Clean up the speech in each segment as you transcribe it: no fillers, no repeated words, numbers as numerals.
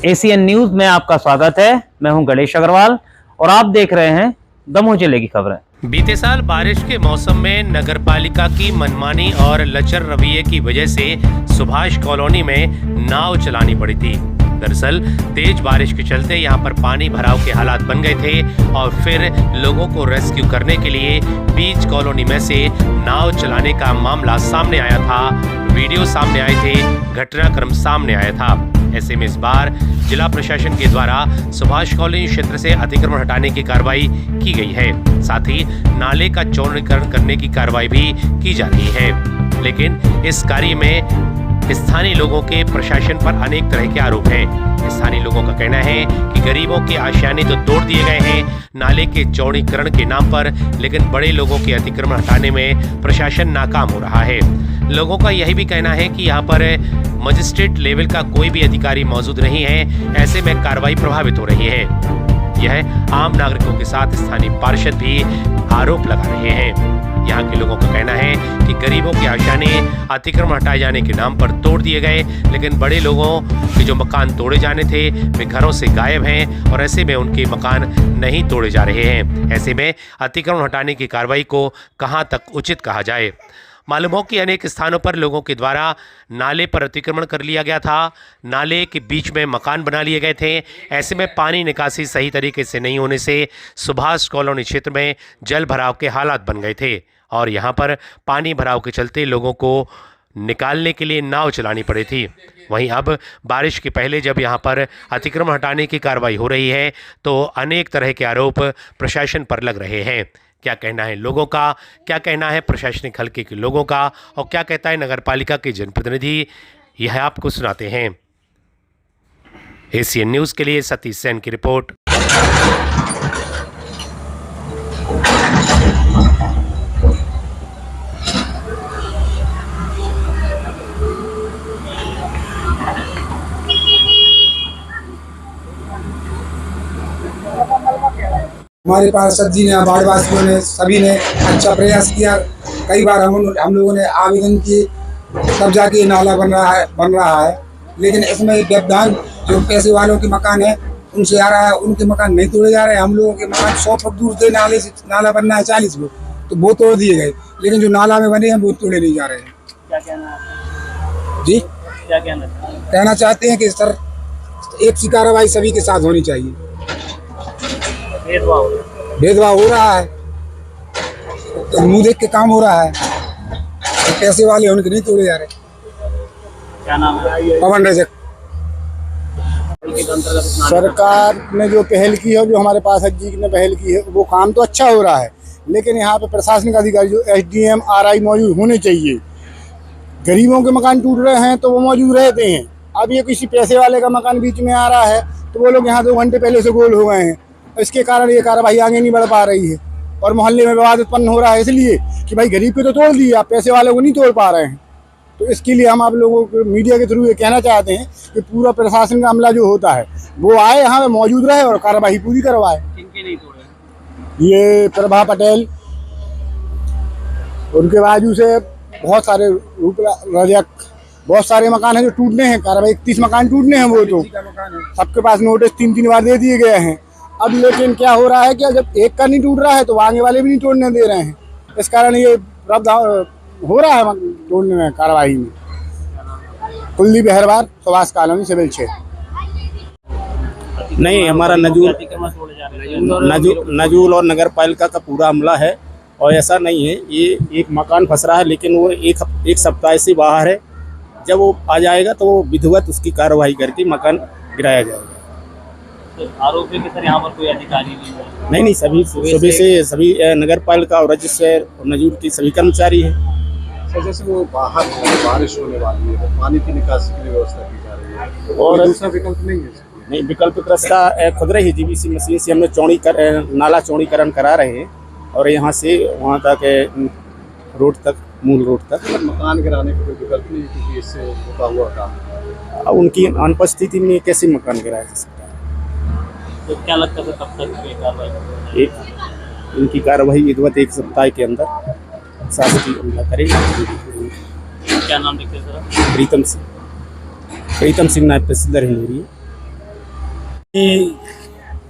ACN news में आपका स्वागत है। मैं हूं गणेश अग्रवाल और आप देख रहे हैं दमोह जिले की खबरें। बीते साल बारिश के मौसम में नगरपालिका की मनमानी और लचर रवैये की वजह से सुभाष कॉलोनी में नाव चलानी पड़ी थी। दरअसल तेज बारिश के चलते यहां पर पानी भराव के हालात बन गए थे और फिर लोगों को रेस्क्यू करने के लिए बीच कॉलोनी में से नाव चलाने का मामला सामने आया था। वीडियो सामने आए थे, घटनाक्रम सामने आया था। ऐसे में इस बार जिला प्रशासन के द्वारा सुभाष कॉलोनी क्षेत्र से अतिक्रमण हटाने की कार्रवाई की गई है। साथ ही नाले का चौड़ीकरण करने की कार्रवाई भी की जा रही है। लेकिन इस कार्य में स्थानीय लोगों के प्रशासन पर अनेक तरह के आरोप हैं। स्थानीय लोगों का कहना है कि गरीबों के आशियाने तो तोड़ दिए गए हैं नाले के चौड़ीकरण के नाम पर, लेकिन बड़े लोगों के अतिक्रमण हटाने में प्रशासन नाकाम हो रहा है। लोगों का यही भी कहना है कि यहाँ पर मजिस्ट्रेट लेवल का कोई भी अधिकारी मौजूद नहीं है। ऐसे में कार्रवाई प्रभावित हो रही है। यह आम नागरिकों के साथ स्थानीय पार्षद भी आरोप लगा रहे हैं। यहाँ के लोगों का कहना है कि गरीबों के आशियाने अतिक्रमण हटाए जाने के नाम पर तोड़ दिए गए, लेकिन बड़े लोगों के जो मकान तोड़े जाने थे वे घरों से गायब हैं और ऐसे में उनके मकान नहीं तोड़े जा रहे हैं। ऐसे में अतिक्रमण हटाने की कार्रवाई को कहां तक उचित कहा जाए। मालूम हो कि अनेक स्थानों पर लोगों के द्वारा नाले पर अतिक्रमण कर लिया गया था। नाले के बीच में मकान बना लिए गए थे। ऐसे में पानी निकासी सही तरीके से नहीं होने से सुभाष कॉलोनी क्षेत्र में जल भराव के हालात बन गए थे और यहाँ पर पानी भराव के चलते लोगों को निकालने के लिए नाव चलानी पड़ी थी। वहीं अब बारिश के पहले जब यहाँ पर अतिक्रमण हटाने की कार्रवाई हो रही है तो अनेक तरह के आरोप प्रशासन पर लग रहे हैं। क्या कहना है लोगों का, क्या कहना है प्रशासनिक हलके के लोगों का और क्या कहता है नगरपालिका के जनप्रतिनिधि, यह आपको सुनाते हैं। एसीएन न्यूज़ के लिए सतीश सेन की रिपोर्ट। हमारे पार्षद जी ने, वार्डवासियों ने, सभी ने अच्छा प्रयास किया। कई बार हम लोगों ने आवेदन किए, तब जाके नाला बन रहा है। लेकिन इसमें व्यवधान जो पैसे वालों के मकान है उनसे आ रहा है, उनके मकान नहीं तोड़े जा रहे हैं। हम लोगों के मकान 100 फुट दूर से नाले से नाला बनना है 40 फुट, तो वो तोड़ दिए गए, लेकिन जो नाला में बने हैं वो तोड़े नहीं जा रहे हैं। क्या कहना है जी, क्या कहना चाहते हैं कि सर एक सी कार्रवाई सभी के साथ होनी चाहिए। भेदभाव हो रहा है, तो मुंह देख के काम हो रहा है। तो पैसे वाले उनके नहीं तोड़े जा रहे। क्या नाम है? पवन रजक। सरकार ने जो पहल की है, जो हमारे पार्षद जी ने पहल की है, वो काम तो अच्छा हो रहा है, लेकिन यहाँ पे प्रशासनिक अधिकारी जो एसडीएम आरआई मौजूद होने चाहिए। गरीबों के मकान टूट रहे हैं तो वो मौजूद रहते हैं। अब ये किसी पैसे वाले का मकान बीच में आ रहा है तो वो लोग यहाँ 2 घंटे पहले से गोल हो गए हैं। इसके कारण ये कार्रवाई आगे नहीं बढ़ पा रही है और मोहल्ले में विवाद उत्पन्न हो रहा है, इसलिए कि भाई गरीब पे तो तोड़ दिए, आप पैसे वालों को नहीं तोड़ पा रहे हैं। तो इसके लिए हम आप लोगों को मीडिया के थ्रू ये कहना चाहते हैं कि पूरा प्रशासन का अमला जो होता है वो आए, यहाँ पे मौजूद रहे और कार्रवाई पूरी करवाए। किनके नहीं तोड़े? ये प्रभा पटेल, उनके बाजू से बहुत सारे रूप रजक, बहुत सारे मकान हैं जो टूटने हैं। कार्रवाई 31 मकान टूटने हैं, वो तो सबके पास नोटिस 3-3 बार दे दिए गए हैं। अब लेकिन क्या हो रहा है कि जब एक का नहीं टूट रहा है तो आगे वाले भी नहीं तोड़ने दे रहे हैं। इस कारण ये हो रहा है तोड़ने में कार्रवाई में। Kuldeep Baharwar, Subhash colony, civil 6। नहीं, हमारा नजूल और नगर पालिका का पूरा अमला है और ऐसा नहीं है। ये एक मकान फंस रहा है, लेकिन वो एक सप्ताह से बाहर है। जब वो आ जाएगा तो वो विधिवत उसकी कार्रवाई करके मकान गिराया जाएगा। तो आरोप है कि सर यहाँ पर कोई अधिकारी नहीं है? नहीं, सभी सुबह से सभी नगर पालिका और रजिस्ट्रार और नजूल के सभी कर्मचारी हैं। सर जैसे वो बाहर बारिश होने वाली है तो पानी की निकासी के लिए व्यवस्था की जा रही है और दूसरा विकल्प नहीं है? नहीं, विकल्प रास्ता खुद रही जीवीसी मशीन से हमने नाला चौड़ीकरण करा रहे हैं और यहाँ से वहाँ तक रोड तक, मूल रोड तक। मकान गिराने का कोई विकल्प नहीं क्योंकि इससे रुका हुआ काम। अब उनकी अनुपस्थिति में कैसे मकान गिराया जा सकता है? तो क्या लगता है कब तक ये कार्रवाई? इनकी कार्रवाई विधिवत 1 सप्ताह के अंदर शासकीय अमला करेंगे। क्या नाम लिखते सर? प्रीतम सिंह नायब तहसीलदार हिंदूरी। कि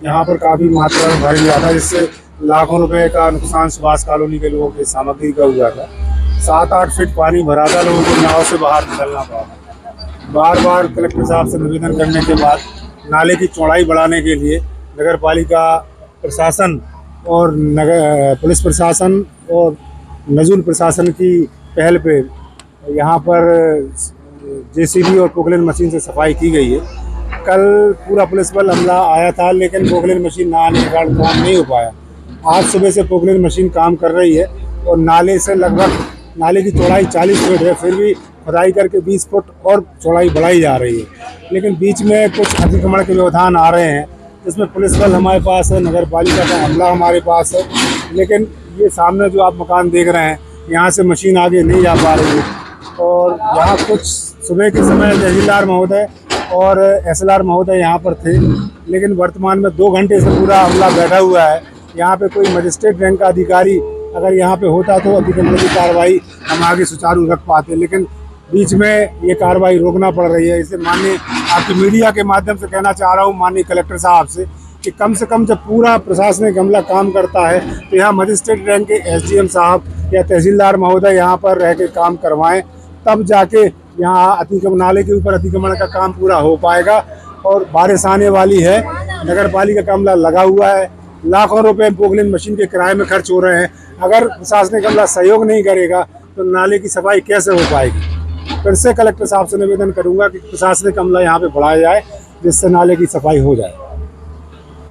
यहाँ पर काफ़ी मात्रा में भर गया था, जिससे लाखों रुपए का नुकसान सुभाष कॉलोनी के लोगों की सामग्री का हुआ था। 7-8 फीट पानी भरा था, लोगों को नाव से बाहर निकलना पड़ा। बार बार कलेक्टर साहब से निवेदन करने के बाद नाले की चौड़ाई बढ़ाने के लिए नगर पालिका प्रशासन और नगर पुलिस प्रशासन और नजूल प्रशासन की पहल पे यहाँ पर जेसीबी और पोकलेन मशीन से सफाई की गई है। कल पूरा पुलिस बल अमला आया था, लेकिन पोकलेन मशीन ना आने के कारण काम नहीं हो पाया। आज सुबह से पोकलेन मशीन काम कर रही है और नाले से लगभग नाले की चौड़ाई 40 फीट है, फिर भी खुदाई करके 20 फुट और चौड़ाई बढ़ाई जा रही है। लेकिन बीच में कुछ अतिक्रमण के व्यवधान आ रहे हैं, जिसमें पुलिस बल हमारे पास है, नगर पालिका का अमला हमारे पास है। लेकिन ये सामने जो आप मकान देख रहे हैं, यहाँ से मशीन आगे नहीं जा पा रही है। और यहाँ कुछ सुबह के समय तहसीलदार महोदय और एसएलआर महोदय यहाँ पर थे, लेकिन वर्तमान में 2 घंटे से पूरा अमला बैठा हुआ है। यहाँ पे कोई मजिस्ट्रेट रैंक का अधिकारी अगर यहाँ पे होता तो अतिक्रमण की कार्रवाई हम आगे सुचारू रख पाते, लेकिन बीच में ये कार्रवाई रोकना पड़ रही है। इसे माननीय आपकी मीडिया के माध्यम से कहना चाह रहा हूँ माननीय कलेक्टर साहब से कि कम से कम जब पूरा प्रशासनिक अमला काम करता है तो यहाँ मजिस्ट्रेट रैंक के एसडीएम साहब या तहसीलदार महोदय यहाँ पर रह के काम करवाएं, तब जाके यहाँ अतिक्रमण नाले के ऊपर अतिक्रमण का काम पूरा हो पाएगा। और बारिश आने वाली है, नगर पालिका का अमला लगा हुआ है, लाखों रुपए पोकलेन मशीन के किराए में खर्च हो रहे हैं। अगर प्रशासनिक अमला सहयोग नहीं करेगा तो नाले की सफाई कैसे हो पाएगी। फिर से कलेक्टर साहब से निवेदन करूंगा कि प्रशासनिक अमला यहाँ पे बढ़ाया जाए, जिससे नाले की सफाई हो जाए।